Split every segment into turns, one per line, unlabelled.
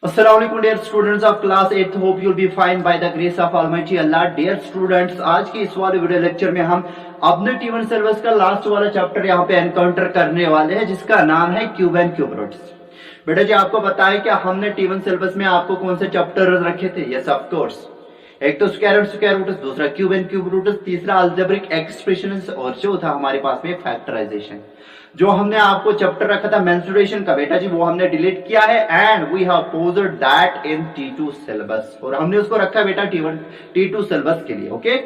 Assalamualaikum dear students of class 8th. Hope you'll be fine by the grace of Almighty Allah. Dear students, आज की इस वाले video lecture में हम अपने T1 सिलेबस का लास्ट वाला चैप्टर यहाँ पे एनकाउंटर करने वाले हैं, जिसका नाम है क्यूब एंड क्यूब रूट्स। बेटा जी, आपको पता है कि हमने T1 सिलेबस में आपको कौन से चैप्टर रखे थे? Yes of course. एक तो स्क्वायर रूट्स, दूसरा क्यूब एंड क्यूब रूट्स, तीसरा अलजेब्रिक एक्सप्रेशंस और चौथा हमारे पास में फैक्टराइजेशन। जो हमने आपको चैप्टर रखा था मेंस्ट्रुएशन का, बेटा जी वो हमने डिलीट किया है and we have posed that in T2 syllabus, और हमने उसको रखा है बेटा T2 सिलेबस के लिए। ओके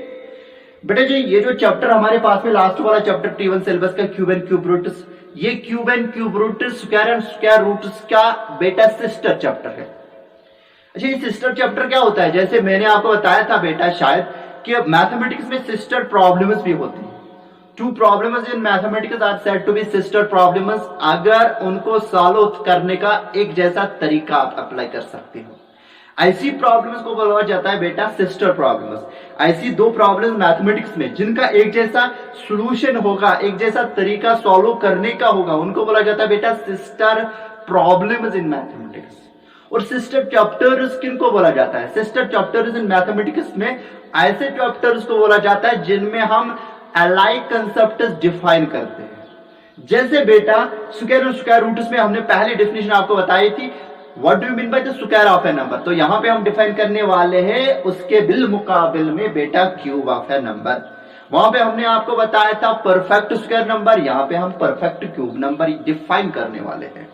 बेटा जी, ये जो चैप्टर हमारे पास में लास्ट वाला चैप्टर T1 सिलेबस का क्यूब एंड क्यूब रूट्स, ये cube and cube roots square and square roots का बेटा सिस्टर चैप्टर है। अच्छा, ये सिस्टर चैप्टर क्या होता है? जैसे मैंने आपको बताया था बेटा शायद कि मैथमेटिक्स में सिस्टर प्रॉब्लम्स भी होती हैं। Two problems in mathematics are said to be sister problems, अगर उनको सॉल्व करने का एक जैसा तरीका आप अप्लाई कर सकते हो। ऐसी प्रॉब्लम्स को बोला जाता है बेटा सिस्टर प्रॉब्लम्स। ऐसी दो प्रॉब्लम्स मैथमेटिक्स में जिनका एक जैसा सॉल्यूशन होगा, एक जैसा तरीका सॉल्व करने का होगा, उनको बोला जाता है बेटा सिस्टर प्रॉब्लम्स इन मैथमेटिक्स। और सिस्टर चैप्टर्स किनको बोला जाता है? सिस्टर चैप्टर्स इन मैथमेटिक्स में ऐसे चैप्टर्स को बोला जाता है जिनमें हम अलाइक कंसेप्ट्स डिफाइन करते हैं। जैसे बेटा स्क्वायर और स्क्वायर रूट्स में हमने पहली डेफिनेशन आपको बताई थी, what do you mean by the square of A number. तो यहां पे हम डिफाइन करने वाले हैं उसके बिल मुकाबिल में बेटा क्यूब ऑफ ए नंबर। वहां पे हमने आपको बताया था परफेक्ट स्क्वायर नंबर, यहां पे हम परफेक्ट क्यूब नंबर डिफाइन करने वाले हैं।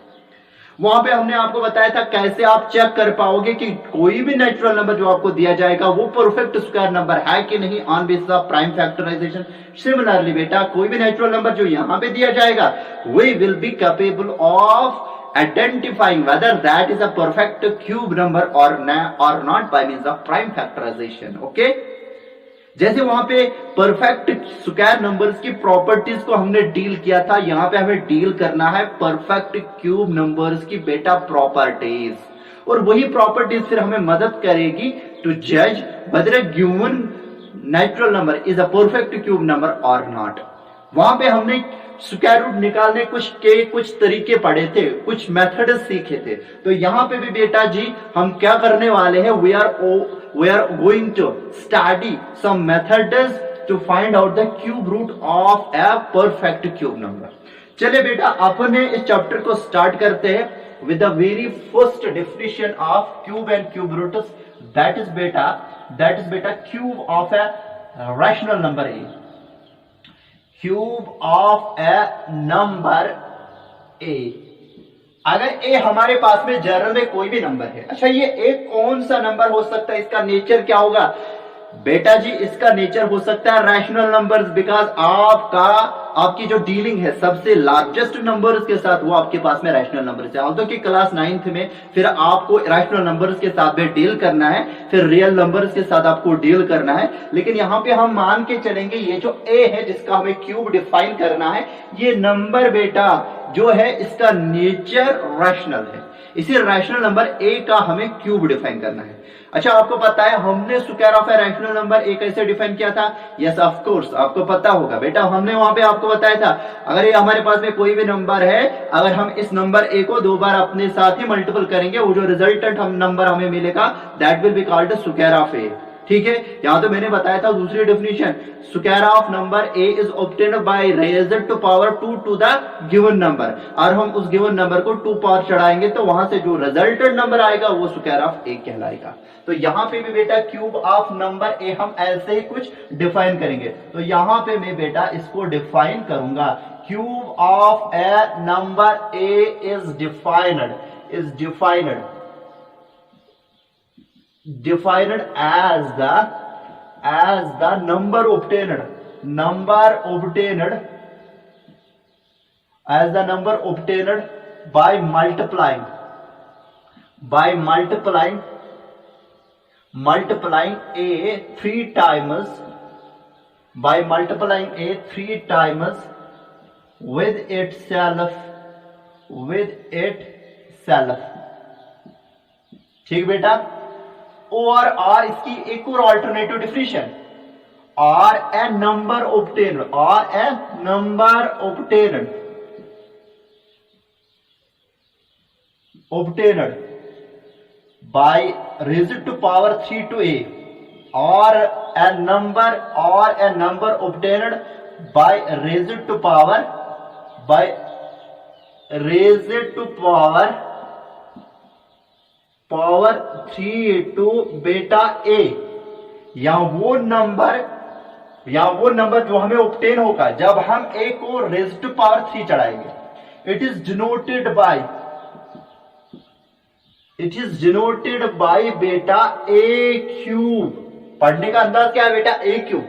वहां पे हमने आपको बताया था कैसे आप चेक कर पाओगे कि कोई भी नेचुरल नंबर जो आपको दिया जाएगा वो परफेक्ट स्क्वायर नंबर है कि नहीं, on basis of prime factorization. Similarly बेटा कोई भी नेचुरल नंबर जो यहां पे दिया जाएगा we will be capable of identifying whether that is a perfect cube number और not by means of prime factorisation. Okay, जैसे वहां पे परफेक्ट स्क्वायर नंबर्स की प्रॉपर्टीज को हमने डील किया था, यहां पे हमें डील करना है परफेक्ट क्यूब नंबर्स की बेटा प्रॉपर्टीज। और वही प्रॉपर्टीज फिर हमें मदद करेगी टू जज weather a given natural number is a perfect cube number और नॉट। वहां पे हमने स्क्वायर रूट निकालने कुछ तरीके पढ़े थे, कुछ मेथड सीखे थे। तो यहां पे भी बेटा जी हम क्या करने वाले हैं? we are going to study some methods to find out the cube root of a perfect cube number। चलिए बेटा अपने इस चैप्टर को स्टार्ट करते हैं with the very first definition of cube and cube roots, that is beta cube of a rational number a, cube of a number a। अगर ए हमारे पास में जनरल में कोई भी नंबर है, अच्छा ये ए कौन सा नंबर हो सकता है? इसका नेचर क्या होगा बेटा जी? इसका नेचर हो सकता है रैशनल नंबर्स, बिकॉज आपकी जो डीलिंग है सबसे लार्जेस्ट नंबर्स के साथ वो आपके पास में रैशनल नंबर्स है। ऑल्दो कि क्लास 9th में फिर आपको रैशनल नंबर्स के साथ भी डील करना है, फिर रियल नंबर्स के साथ आपको डील करना है। लेकिन यहां पे हम मान के चलेंगे ये जो ए है जिसका हमें क्यूब डिफाइन करना है, ये नंबर बेटा जो है इसका नेचर रैशनल है। इसी रैशनल नंबर ए का हमें क्यूब डिफाइन करना है। अच्छा, आपको पता है हमने square of a rational number A कैसे डिफाइन किया था? यस ऑफ कोर्स, आपको पता होगा बेटा। हमने वहां पे आपको बताया था अगर ये हमारे पास में कोई भी नंबर है, अगर हम इस नंबर ए को दो बार अपने साथ ही मल्टीपल करेंगे, वो जो रिजल्टेंट नंबर हमें मिलेगा that will be called square of A. ठीक है, यहां तो मैंने बताया था दूसरी definition, square of number A is obtained by raiser to power 2 to the given number, और हम उस गिवन नंबर को 2 पावर चढ़ाएंगे तो वहां से जो रिजल्टेंट नंबर आएगा वो स्क्वायर ऑफ ए कहलाएगा। तो यहां पे भी बेटा क्यूब ऑफ नंबर ए हम ऐसे ही कुछ डिफाइन करेंगे। तो यहां पे मैं बेटा इसको डिफाइन करूंगा, cube of A number A is defined as the number obtained by multiplying a 3 times with itself। ठीक बेटा, और इसकी एक और अल्टरनेटिव डेफिनेशन, और a number obtained by raised to power 3 to a or a number obtained by raised to power 3 to beta a, या वो number जो हमें ऑब्टेन होगा जब हम a को रेज्ड टू पावर 3 चढ़ाएंगे। इट इज डिनोटेड बाय बेटा a क्यूब। पढ़ने का अंदाज क्या है बेटा? a क्यूब,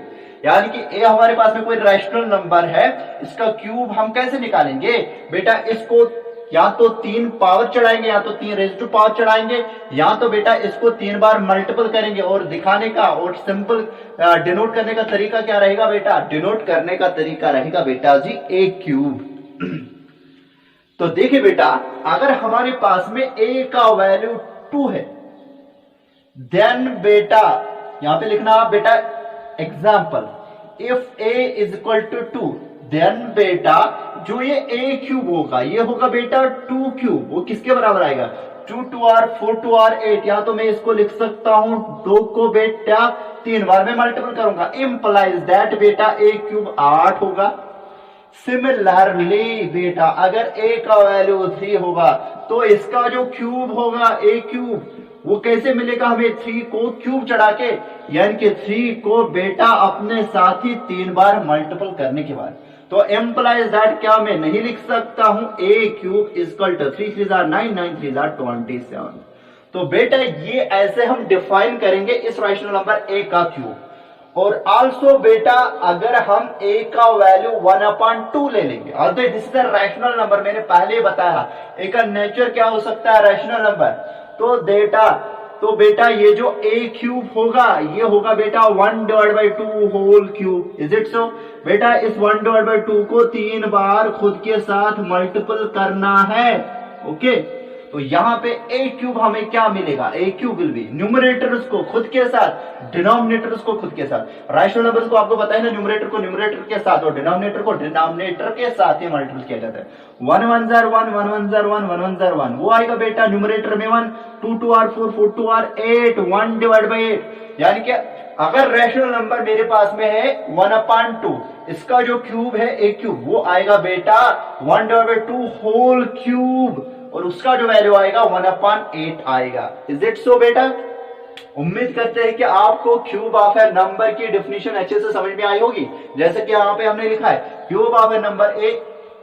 यानी कि a हमारे पास में कोई रैशनल नंबर है, इसका क्यूब हम कैसे निकालेंगे बेटा? इसको या तो 3 पावर चढ़ाएंगे, या तो 3 रेज़ टू पावर चढ़ाएंगे, या तो बेटा इसको 3 बार मल्टीपल करेंगे। और दिखाने का और सिंपल डिनोट करने का तरीका क्या रहेगा बेटा? डिनोट करने का तरीका रहेगा बेटा जी a क्यूब। तो देखिए बेटा, अगर हमारे पास में a का वैल्यू 2 है, देन बेटा यहां पे लिखना आप बेटा example, if a is equal to 2, then बेटा जो ये a क्यूब होगा ये होगा बेटा 2 क्यूब। वो किसके बराबर आएगा? 2 2r 4 2r 8। या तो मैं इसको लिख सकता हूं 2 को बेटा 3 बार में मल्टीपल करूंगा, इंप्लाइज दैट बेटा a क्यूब 8 होगा। सिमिलरली बेटा अगर a का वैल्यू 3 होगा तो इसका जो क्यूब होगा a क्यूब, वो कैसे मिलेगा हमें? 3 को क्यूब चढ़ा के, यानी कि 3 को बेटा अपने साथ ही 3 बार मल्टीपल करने के बाद। तो एम्प्लाइज दैट क्या मैं नहीं लिख सकता हूं a क्यूब इक्वल टू 3 3 9 9 3 27। तो बेटा ये ऐसे हम डिफाइन करेंगे इस रैशनल नंबर a का क्यूब। और आल्सो बेटा अगर हम a का वैल्यू 1/2 ले लेंगे, और this is a rational number, मैंने पहले ही बताया a का नेचर क्या हो सकता है? Rational number. तो बेटा ये जो a क्यूब होगा ये होगा बेटा 1/2 whole cube. Is it so? बेटा इस 1/2 को 3 बार खुद के साथ मल्टीपल करना है। ओके, तो यहां पे a क्यूब हमें क्या मिलेगा? a cube will be numerators को खुद के साथ, डिनोमिनेटर्स को खुद के साथ। रैशनल नंबर्स को आपको पता है ना, न्यूमरेटर को न्यूमरेटर के साथ और डिनोमिनेटर को डिनोमिनेटर के साथ ही मल्टीपल किया जाता है। 1 1 1 1 1 1 1 1 1 1 वो आएगा बेटा न्यूमरेटर में 1, 2 2r 4 4 2r 8, 1/8। यानी कि अगर रैशनल नंबर मेरे पास में है 1/2, इसका जो क्यूब है a क्यूब, वो आएगा बेटा 1/2 होल क्यूब, और उसका जो वैल्यू आएगा 1/8 आएगा। इज इट सो बेटा? उम्मीद करते हैं कि आपको क्यूब ऑफ ए नंबर की डेफिनेशन अच्छे से समझ में आई होगी। जैसे कि यहाँ पे हमने लिखा है cube of A number a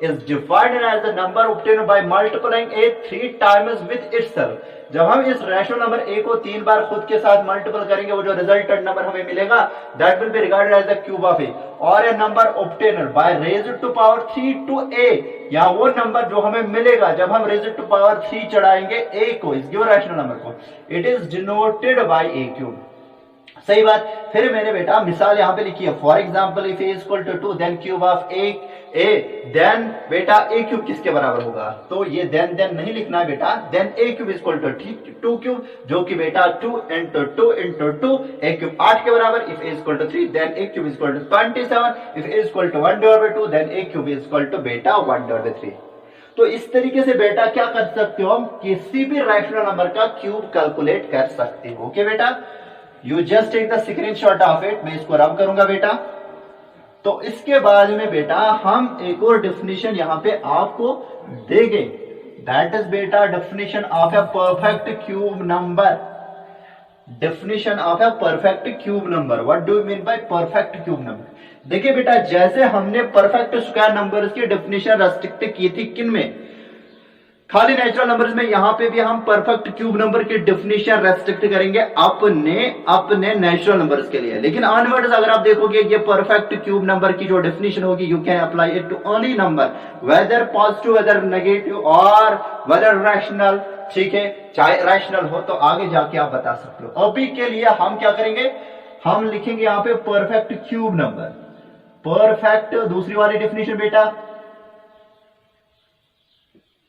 is defined as the number obtained by multiplying a 3 times with itself। जब हम इस रैशनल नंबर a को 3 बार खुद के साथ मल्टीपल करेंगे, वो जो रिजल्टेंट नंबर हमें मिलेगा that will be regarded as the cube of a, और a number obtained by raised to power 3 to a, या वो नंबर जो हमें मिलेगा जब हम रेज्ड टू पावर 3 चढ़ाएंगे a को, इस गिवन रैशनल नंबर को, it is denoted by a cube. सही बात। फिर मैंने बेटा मिसाल यहां पे लिखी है, for example if a equal to 2 then cube of a then बेटा a क्यूब किसके बराबर होगा? तो ये देन नहीं लिखना है बेटा, then a cube equal to 2 cube, जो कि बेटा 2 into 2 into 2 a क्यूब 8 के बराबर। If a equal to 3 then a cube equal to 27। If a equal to 1/2 then a cube equal to बेटा 1/3। तो इस तरीके से बेटा क्या कर सकते हो, हम किसी भी रैशनल नंबर का क्यूब कैलकुलेट कर सकते हो। ओके बेटा, you just take the screenshot of it. मैं इसको रब करूंगा बेटा। तो इसके बाद में बेटा हम एक और डेफिनेशन यहां पे आपको देंगे, दैट इज बेटा definition of a perfect cube number. Definition of a perfect cube number, what do you mean by perfect cube number? देखिए बेटा, जैसे हमने परफेक्ट स्क्वायर नंबर्स की डेफिनेशन रेस्ट्रिक्ट की थी किन में? खाली नेचुरल नंबर्स में। यहां पे भी हम परफेक्ट क्यूब नंबर की डेफिनेशन रेस्ट्रिक्ट करेंगे अपने नेचुरल नंबर्स के लिए। लेकिन ऑनवर्ड्स अगर आप देखोगे ये परफेक्ट क्यूब नंबर की जो डेफिनेशन होगी, you can apply it to any number, whether positive whether negative और वेदर रैशनल। ठीक है, चाहे रैशनल हो तो आगे जाके आप बता सकते हो। अभी के लिए हम क्या करेंगे, हम लिखेंगे यहां पे परफेक्ट क्यूब नंबर। परफेक्ट दूसरी वाली डेफिनेशन बेटा,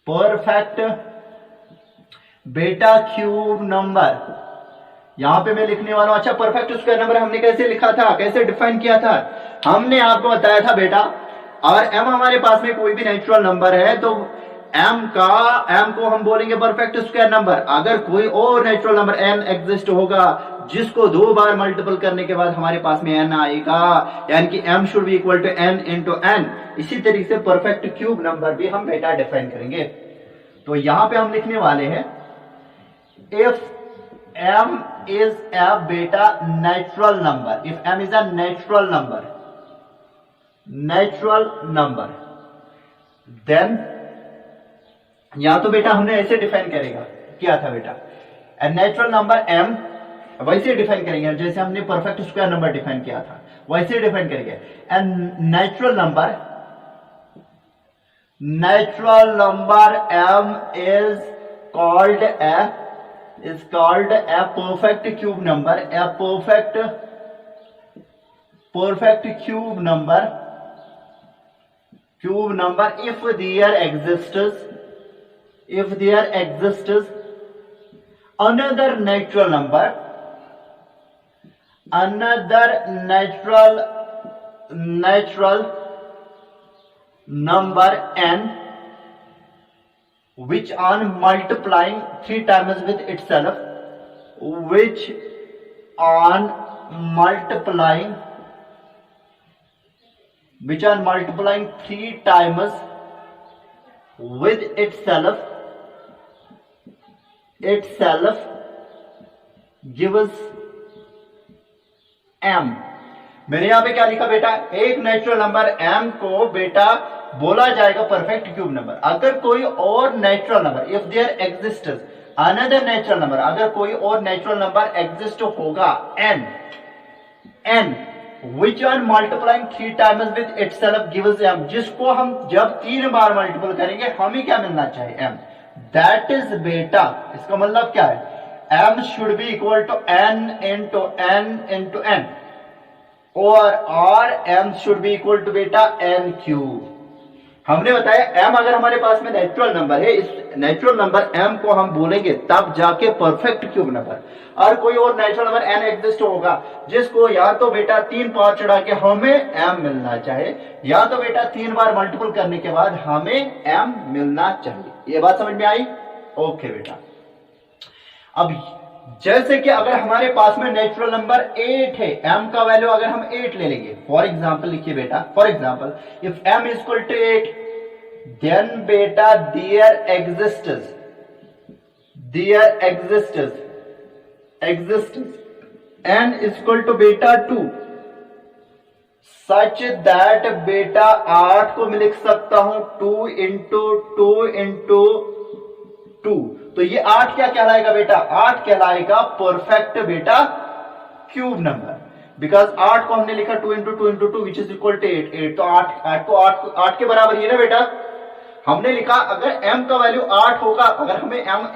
परफेक्ट बेटा क्यूब नंबर। यहां पे मैं लिखने वाला हूं। अच्छा, परफेक्ट स्क्वायर नंबर हमने कैसे लिखा था, कैसे डिफाइन किया था? हमने आपको बताया था बेटा, अगर m हमारे पास में कोई भी नेचुरल नंबर है तो m को हम बोलेंगे परफेक्ट स्क्वायर नंबर। अगर कोई और नेचुरल नंबर n एग्जिस्ट होगा जिसको 2 बार मल्टीपल करने के बाद हमारे पास में n आएगा, यानी कि m should be equal to n into n। इसी तरीके से परफेक्ट क्यूब नंबर भी हम बेटा डिफाइन करेंगे। तो यहां पे हम लिखने वाले हैं if m is a beta natural number, if m is a natural number, then या तो बेटा हमने ऐसे डिफाइन करेगा किया था बेटा, ए नेचुरल नंबर m वैसे डिफाइन करेंगे जैसे हमने परफेक्ट स्क्वायर नंबर डिफाइन किया था, वैसे डिफाइन करेंगे। And natural number m is called a perfect cube number, a perfect cube number if there exists another natural number n which on multiplying 3 times with itself, which on multiplying 3 times with itself gives m। मैंने यहां पे क्या लिखा बेटा, एक natural number m को बेटा बोला जाएगा परफेक्ट क्यूब नंबर। अगर कोई और natural number, if there exist another natural number, अगर कोई और नेचुरल नंबर एग्जिस्ट होगा n which on multiplying 3 times with itself gives m, जिसको हम जब 3 बार मल्टीपल करेंगे हमें क्या मिलना चाहिए m। दैट इज बेटा, इसका मतलब क्या है, m should be equal to n into n और m should be equal to बेटा n क्यूब। हमने बताया m अगर हमारे पास में नेचुरल नंबर है, इस नेचुरल नंबर m को हम बोलेंगे तब जाके परफेक्ट क्यूब नंबर। और कोई और नेचुरल नंबर n एग्जिस्ट होगा जिसको या तो बेटा 3 पावर चढ़ा के हमें m मिलना चाहिए, या तो बेटा 3 बार मल्टीपल करने के बाद हमें m मिलना चाहिए। ये बात समझ में आई? ओके बेटा। अब जैसे कि अगर हमारे पास में नेचुरल नंबर 8 है, m का वैल्यू अगर हम 8 ले लेंगे, फॉर एग्जांपल लिखिए बेटा, for example if m is equal to 8 then बेटा there existence n is equal to बेटा 2 सच दैट बेटा 8 को मैं लिख सकता हूं 2 इंटू 2। तो ये 8 क्या कहलाएगा बेटा, 8 कहलाएगा परफेक्ट बेटा क्यूब नंबर, बिकॉज 8 को हमने लिखा 2 into 2 which is equal to 8 तो 8 के बराबर ही है ना बेटा। हमने लिखा अगर m का वैल्यू 8 होगा, अगर हमें m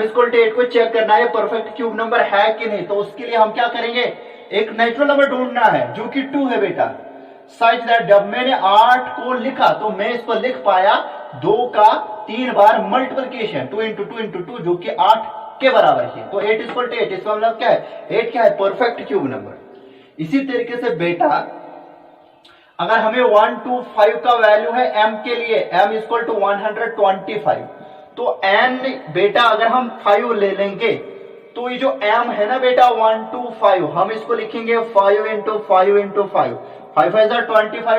इक्वल टू 8 को चेक करना है परफेक्ट क्यूब नंबर है कि नहीं, तो उसके लिए हम क्या करेंगे, एक नेचुरल नंबर ढूंढना है जो कि 2 है बेटा। सच दैट जब मैंने 8 को लिखा तो मैं इसको लिख पाया 2 का 3 बार मल्टीप्लिकेशन 2 इंटू 2 जो कि 8 के बराबर है। तो 8 इक्वल टू 8, इसका मतलब क्या है, 8 क्या है, परफेक्ट क्यूब नंबर। इसी तरीके से बेटा अगर हमें 125 का वैल्यू है m के लिए, m इक्वल टू 125, तो n बेटा अगर हम 5 ले लेंगे तो ये जो m है ना बेटा 125, हम इसको लिखेंगे 5 इंटू 5 इंटू 5, 5 5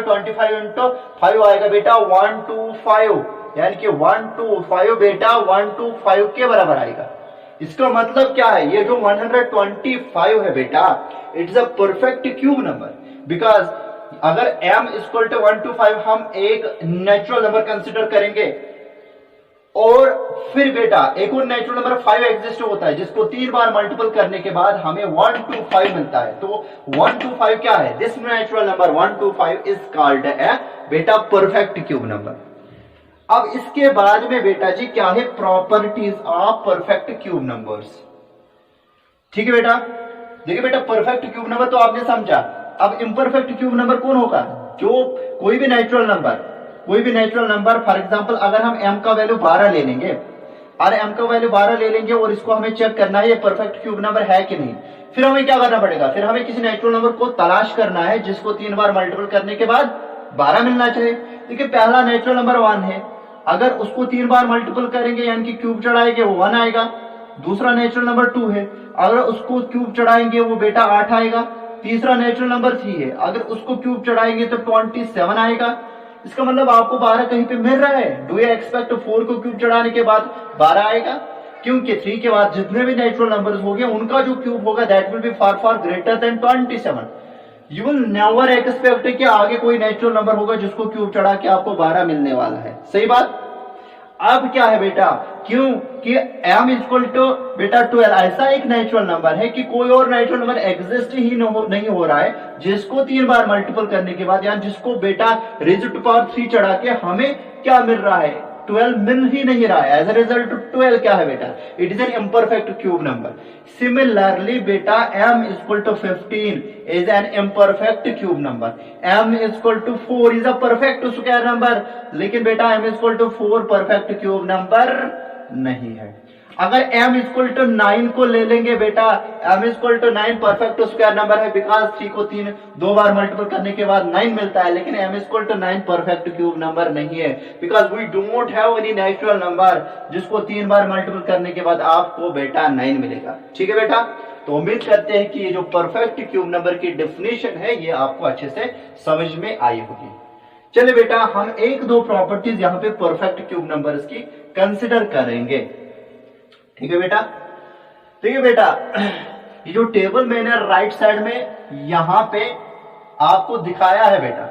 25 इंटू 5 आएगा बेटा 125, यानी कि 125 बेटा 125 के बराबर आएगा। इसका मतलब क्या है, ये जो 125 है बेटा it's a perfect cube number, because अगर m इक्वल टू 125 हम एक नेचुरल नंबर कंसिडर करेंगे और फिर बेटा एक और नेचुरल नंबर 5 एग्जिस्ट होता है जिसको 3 बार मल्टीपल करने के बाद हमें 125 मिलता है। तो 125 क्या है, this natural number 125 is called a बेटा परफेक्ट क्यूब नंबर। अब इसके बाद में बेटा जी क्या है, properties of perfect cube numbers. ठीक है बेटा, देखिए बेटा परफेक्ट क्यूब नंबर तो आपने समझा। अब इम्परफेक्ट क्यूब नंबर कौन होगा, जो कोई भी नेचुरल नंबर फॉर एग्जांपल अगर हम m का वैल्यू 12 ले लेंगे, m का वैल्यू 12 ले लेंगे और इसको हमें चेक करना है ये परफेक्ट क्यूब नंबर है कि नहीं, फिर हमें क्या करना पड़ेगा, फिर हमें किसी नेचुरल नंबर को तलाश करना है जिसको 3 बार मल्टीपल करने के बाद 12 मिलना चाहिए। देखिए पहला नेचुरल नंबर 1 है, अगर उसको 3 बार मल्टीपल करेंगे यानी कि क्यूब चढ़ाएंगे वो 1 आएगा। दूसरा नेचुरल नंबर 2 है, अगर उसको क्यूब चढ़ाएंगे वो बेटा 8 आएगा। तीसरा नेचुरल नंबर 3 है, अगर उसको क्यूब चढ़ाएंगे तो 27 आएगा। इसका मतलब आपको 12 कहीं पे मिल रहा है। डू यू एक्सपेक्ट 4 को क्यूब चढ़ाने के बाद 12 आएगा? क्योंकि 3 के बाद जितने भी नेचुरल नंबर्स होंगे उनका जो क्यूब होगा that will B far far greater than 27। You will never expect कि आगे कोई नेचुरल नंबर होगा जिसको क्यूब चढ़ा के आपको 12 मिलने वाला है। सही बात। अब क्या है बेटा, क्यों कि m इक्वल टू बेटा 12 ऐसा एक नेचुरल नंबर है कि कोई और नेचुरल नंबर एग्जिस्ट ही नहीं हो रहा है जिसको 3 बार मल्टीपल करने के बाद या जिसको बेटा रेज़ टू पावर 3 चढ़ा के हमें क्या मिल रहा है, 12 मिल ही नहीं रहा है। एज अ रिजल्ट 12 क्या है बेटा, it is an imperfect cube number. Similarly बेटा m equal to 15 is an imperfect cube number. m equal to 4 is a perfect square number, लेकिन बेटा m equal to 4 perfect cube number नहीं है। अगर m equal to 9 को ले लेंगे बेटा, m equal to 9 perfect square number है बिकॉज 3 को 2 बार मल्टीपल करने के बाद 9 मिलता है, लेकिन m equal to 9 perfect cube number नहीं है because we don't have any natural number जिसको 3 बार मल्टीपल करने के बाद आपको बेटा 9 मिलेगा। ठीक है बेटा, तो उम्मीद करते हैं कि ये जो परफेक्ट क्यूब नंबर की डेफिनेशन है ये आपको अच्छे से समझ में आई होगी। चलिए बेटा, हम 1-2 प्रॉपर्टीज यहाँ पे परफेक्ट क्यूब नंबर्स की कंसिडर करेंगे। ठीक है बेटा, ठीक है बेटा, ये जो टेबल मैंने राइट साइड में यहां पे आपको दिखाया है बेटा,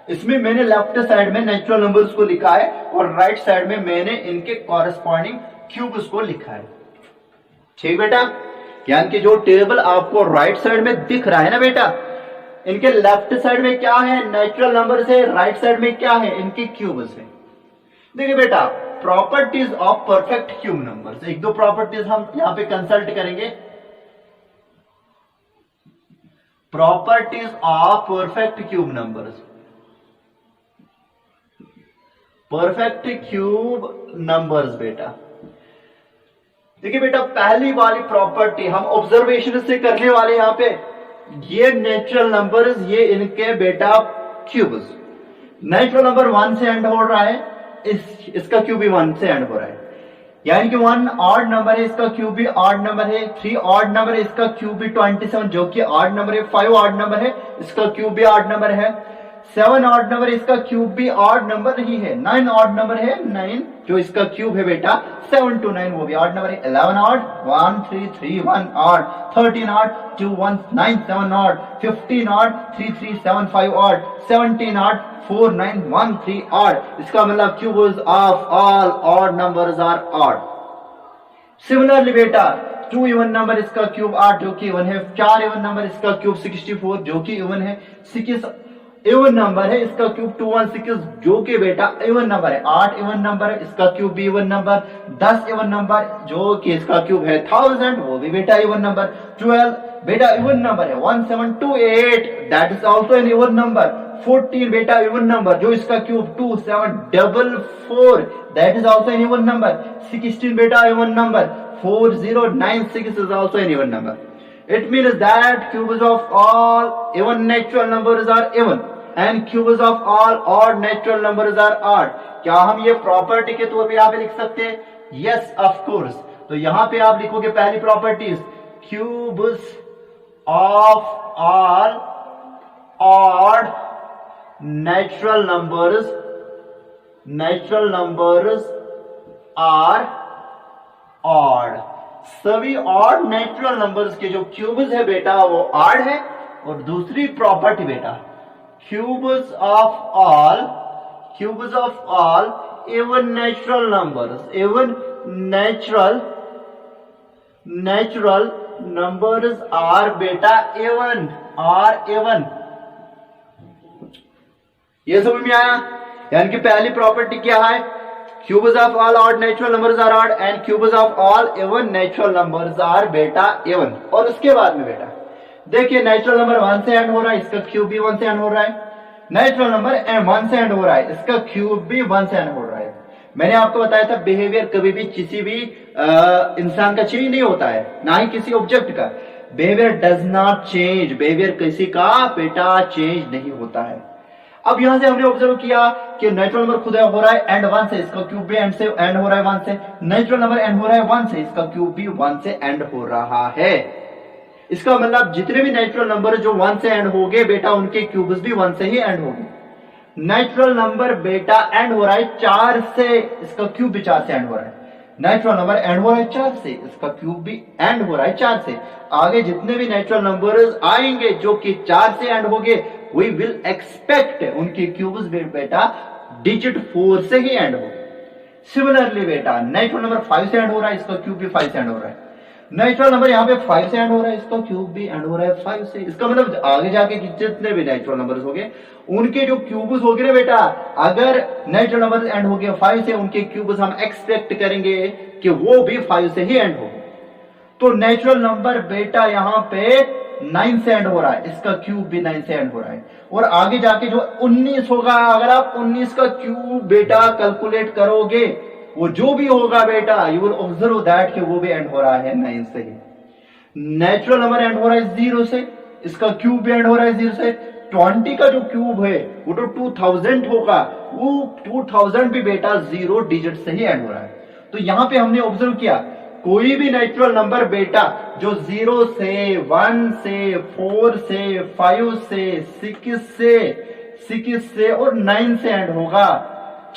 इसमें मैंने लेफ्ट साइड में नेचुरल नंबर्स को लिखा है और राइट साइड में मैंने इनके कॉरेस्पॉन्डिंग क्यूब्स को लिखा है। ठीक बेटा, यानी कि जो टेबल आपको राइट साइड में दिख रहा है ना बेटा, इनके लेफ्ट साइड में क्या है, नेचुरल नंबर है, राइट साइड में क्या है, इनके क्यूब्स है। देखिए बेटा, properties of perfect cube numbers, 1-2 properties हम यहां पे कंसल्ट करेंगे। Properties of perfect cube numbers, perfect cube numbers बेटा। देखिए बेटा, पहली वाली प्रॉपर्टी हम ऑब्जर्वेशन से करने वाले यहां पे, ये नेचुरल नंबर्स, ये इनके बेटा क्यूब्स। नेचुरल नंबर 1 से एंड हो रहा है, इसका क्यूब भी 1 से एंड हो रहा है, यानी कि 1 ऑड नंबर है, इसका क्यूब भी ऑड नंबर है। 3 ऑड नंबर है, इसका क्यूब भी 27 जो कि ऑड नंबर है। 5 ऑड नंबर है, इसका क्यूब भी ऑड नंबर है। 7 ऑड नंबर, इसका क्यूब भी ऑड नंबर ही है। 9 ऑड नंबर है, 9 जो इसका क्यूब है बेटा 7 to 9 वो भी ऑड नंबर है। 11 odd, 1 3 3 1 odd. 13 odd, 2 1 9 7 odd. 15 odd, 3 3 7 5 odd. 17 odd, 4 9 1 3 odd. इसका मतलब cubes of all odd numbers are odd. Similarly बेटा 2 इवन नंबर, इसका क्यूब 8 जो कि इवन है। 4 इवन नंबर, इसका क्यूब 64 जो कि इवन है। 6 इवन नंबर है, इसका क्यूब 216 जो कि बेटा इवन नंबर है। 8 इवन नंबर है, इसका क्यूब भी इवन नंबर। 10 इवन नंबर जो कि इसका क्यूब है 1000 वो भी बेटा इवन नंबर। 12 बेटा इवन नंबर है। 1728 that is also an even number. 14 बेटा इवन नंबर जो इसका cube 2744 that is also an even number. 16 बेटा even number. 4096 is also an even number. It means that cubes of all even natural numbers are even and cubes of all odd natural numbers are odd. क्या हम ये property के तौर पे यहाँ पे लिख सकते हैं? Yes, of course. तो यहाँ पे आप लिखोगे पहली properties, cubes of all odd natural numbers are odd. सभी ऑड नेचुरल नंबर्स के जो क्यूब्स है बेटा वो ऑड है। और दूसरी प्रॉपर्टी बेटा cubes of all even natural numbers, even natural numbers are बेटा इवन, ये समझ में आया? यानी कि पहली प्रॉपर्टी क्या है, cubes of all odd natural numbers are odd and cubes of all even natural numbers are बेटा even। और उसके बाद में बेटा देखिए नेचुरल नंबर 1 से एंड हो रहा है, इसका क्यूब भी 1 से एंड हो रहा है। नेचुरल नंबर 1 से एंड हो रहा है, इसका क्यूब भी 1 से एंड हो रहा है। मैंने आपको बताया था बिहेवियर कभी भी किसी भी इंसान का चेंज नहीं होता है, ना ही किसी ऑब्जेक्ट का। Behaviour does not change, behaviour किसी का बेटा चेंज नहीं होता है। अब यहां से हमने ऑब्जर्व किया कि नेचुरल नंबर खुद हो रहा है एंड 1 से, इसका क्यूब भी एंड से एंड हो रहा है 1 से, नेचुरल नंबर एंड हो रहा है 1 से, इसका क्यूब भी 1 से एंड हो रहा है। इसका मतलब जितने भी नेचुरल नंबर जो 1 से एंड हो गए बेटा उनके क्यूब्स भी 1 से ही एंड हो गए। नेचुरल नंबर बेटा एंड हो रहा है 4 से, इसका क्यूब भी 4 से एंड हो रहा है। नेचुरल नंबर एंड हो रहा है 4 से, इसका क्यूब भी एंड हो रहा है 4 से। आगे जितने भी नेचुरल नंबर्स आएंगे जो कि 4 से एंड हो गए, वी विल एक्सपेक्ट उनके क्यूब्स बेटा डिजिट 4 से ही एंड हो गए। सिमिलरली बेटा नेचुरल नंबर 5 से एंड हो रहा है, इसका क्यूब भी 5 से एंड हो रहा है। नेचुरल नंबर यहाँ पे 5 से एंड हो रहा है, इसका क्यूब भी एंड हो रहा है 5 से। इसका मतलब आगे जाके जितने भी नेचुरल नंबर्स हो गए उनके जो क्यूब्स हो गए ना बेटा, अगर नेचुरल नंबर एंड हो गया 5 से, उनके क्यूब्स हम एक्सपेक्ट करेंगे कि वो भी 5 से ही एंड हो। तो नेचुरल नंबर बेटा यहाँ पे 9 से एंड हो रहा है, इसका क्यूब भी 9 से एंड हो रहा है। और आगे जाके जो 19 होगा, अगर आप 19 का क्यूब बेटा कैलकुलेट करोगे, वो जो भी होगा बेटा यू विल ऑब्जर्व दैट कि वो भी एंड हो रहा है 9 से ही। नेचुरल नंबर एंड हो रहा है 0 से, इसका क्यूब भी एंड हो रहा है 0 से। 20 का जो क्यूब है वो तो 2000 होगा, वो 2000 भी बेटा 0 डिजिट से ही एंड हो रहा है। तो यहां पे हमने ऑब्जर्व किया कोई भी नेचुरल नंबर बेटा जो 0 से 1 से 4 से 5 से 6 से और 9 से एंड होगा,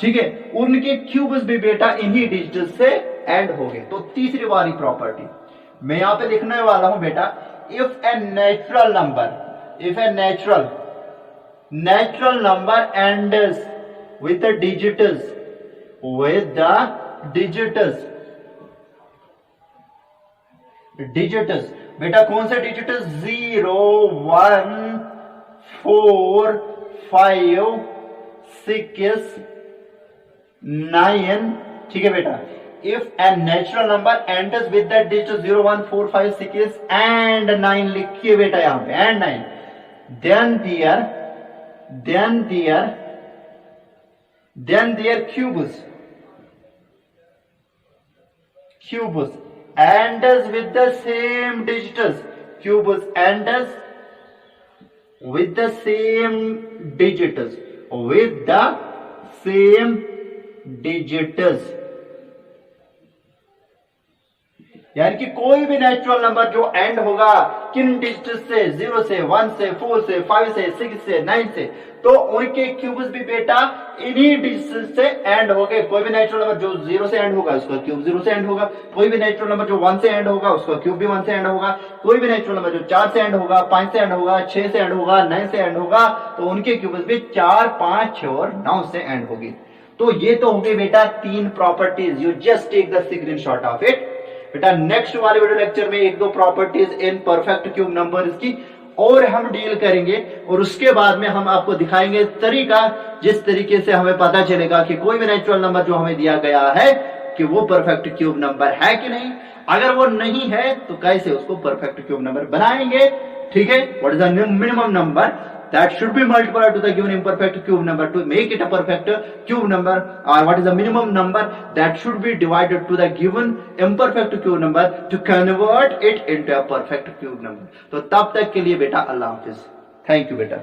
ठीक है, उनके क्यूब्स भी बेटा इन्हीं डिजिट से एंड हो गए। तो तीसरी वाली प्रॉपर्टी मैं यहां पे लिखने वाला हूं बेटा, if a natural number ends with the digits बेटा कौन से डिजिट्स? 0 1 4 5 6 9, ठीक है बेटा। If a natural number Anders with the digit 0 1 4 5 6 and 9 लिखिए बेटा यहां पे and 9, then their cubes enters with the same digits, cubes enters with the same digits, यानी कि कोई भी नेचुरल नंबर जो एंड होगा किन डिजिट से? 0 से 1 से 4 से 5 से 6 से 9 से, तो उनके क्यूब्स भी बेटा इन्हीं डिजिट से एंड हो गए। कोई भी नेचुरल नंबर जो 0 से एंड होगा उसका क्यूब 0 से एंड होगा, कोई भी नेचुरल नंबर जो 1 से एंड होगा उसका क्यूब भी 1 से एंड होगा, कोई भी नेचुरल नंबर जो 4 से एंड होगा, 5 से एंड होगा, 6 से एंड होगा, 9 से एंड होगा, तो उनके क्यूब्स भी 4 5 6 और 9 से एंड होगी। तो ये तो हो गई बेटा 3 properties, you just take the screenshot of it. बेटा नेक्स्ट वाले वीडियो लेक्चर में 1-2 properties in perfect cube numbers की और हम डील करेंगे, और उसके बाद में हम आपको दिखाएंगे तरीका जिस तरीके से हमें पता चलेगा कि कोई भी नेचुरल नंबर जो हमें दिया गया है कि वो परफेक्ट क्यूब नंबर है कि नहीं। अगर वो नहीं है तो कैसे उसको परफेक्ट क्यूब नंबर बनाएंगे, ठीक है। What is the minimum number that should be multiplied to the given imperfect cube number to make it a perfect cube number, or what is the minimum number that should be divided to the given imperfect cube number to convert it into a perfect cube number। तो तब तक के लिए बेटा अल्लाह हाफिज, thank you बेटा।